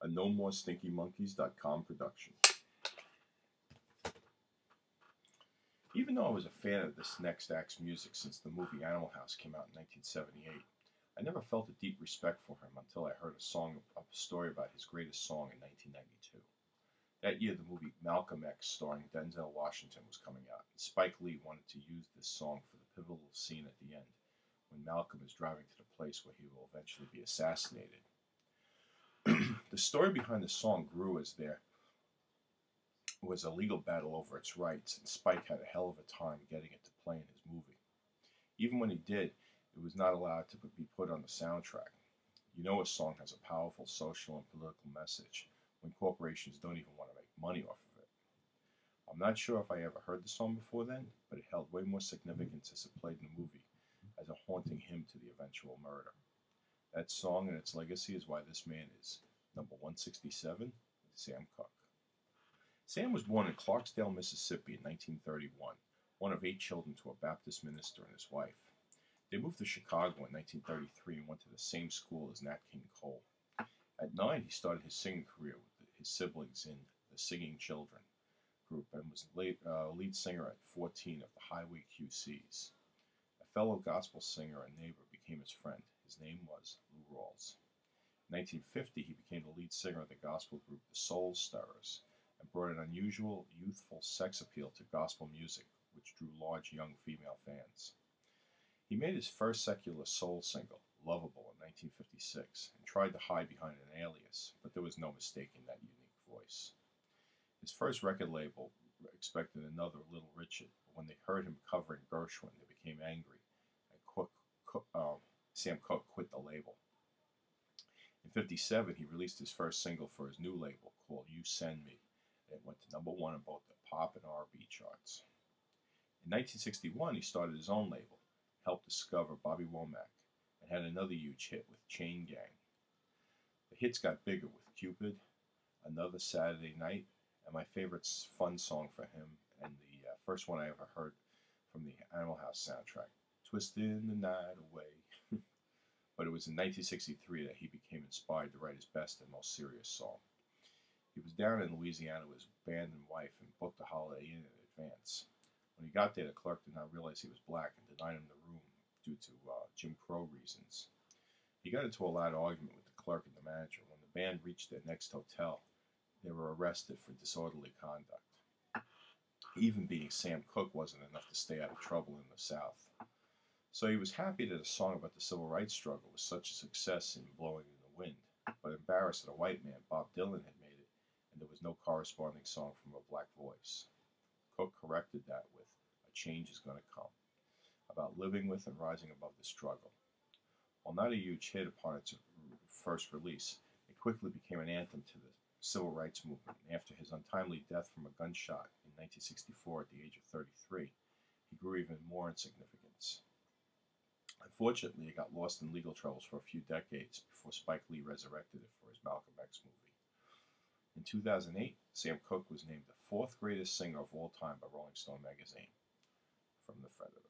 a NoMoreStinkyMonkeys.com production. Even though I was a fan of this next act's music since the movie Animal House came out in 1978, I never felt a deep respect for him until I heard a story about his greatest song in 1992. That year, the movie Malcolm X, starring Denzel Washington, was coming out, and Spike Lee wanted to use this song for the pivotal scene at the end, when Malcolm is driving to the place where he will eventually be assassinated. The story behind the song grew as there was a legal battle over its rights, and Spike had a hell of a time getting it to play in his movie. Even when he did, it was not allowed to be put on the soundtrack. You know a song has a powerful social and political message when corporations don't even want to make money off of it. I'm not sure if I ever heard the song before then, but it held way more significance as it played in the movie, as a haunting hymn to the eventual murder. That song and its legacy is why this man is number 167, Sam Cooke. Sam was born in Clarksdale, Mississippi in 1931, one of 8 children to a Baptist minister and his wife. They moved to Chicago in 1933 and went to the same school as Nat King Cole. At 9, he started his singing career with his siblings in the Singing Children group and was lead singer at 14 of the Highway QCs. A fellow gospel singer and neighbor became his friend. His name was Lou Rawls. In 1950, he became the lead singer of the gospel group The Soul Stirrers and brought an unusual, youthful sex appeal to gospel music, which drew large young female fans. He made his first secular soul single, Lovable, in 1956, and tried to hide behind an alias, but there was no mistaking that unique voice. His first record label expected another Little Richard, but when they heard him covering Gershwin, they became angry, and Sam Cooke quit the label. In 1957, he released his first single for his new label, called You Send Me, and it went to number 1 on both the pop and R&B charts. In 1961, he started his own label, helped discover Bobby Womack, and had another huge hit with Chain Gang. The hits got bigger with Cupid, Another Saturday Night, and my favorite fun song for him, and the first one I ever heard from the Animal House soundtrack, Twisting the Night Away. But it was in 1963 that he became inspired to write his best and most serious song. He was down in Louisiana with his band and wife and booked a Holiday Inn in advance. When he got there, the clerk did not realize he was black and denied him the room due to Jim Crow reasons. He got into a loud argument with the clerk and the manager. When the band reached their next hotel, they were arrested for disorderly conduct. Even being Sam Cooke wasn't enough to stay out of trouble in the South. So he was happy that a song about the civil rights struggle was such a success in Blowing in the Wind, but embarrassed that a white man, Bob Dylan, had made it, and there was no corresponding song from a black voice. Cooke corrected that with A Change Is Gonna Come, about living with and rising above the struggle. While not a huge hit upon its first release, it quickly became an anthem to the civil rights movement, and after his untimely death from a gunshot in 1964 at the age of 33, he grew even more in significance. Unfortunately, it got lost in legal troubles for a few decades before Spike Lee resurrected it for his Malcolm X movie. In 2008, Sam Cooke was named the 4th greatest singer of all time by Rolling Stone magazine. From the Predator.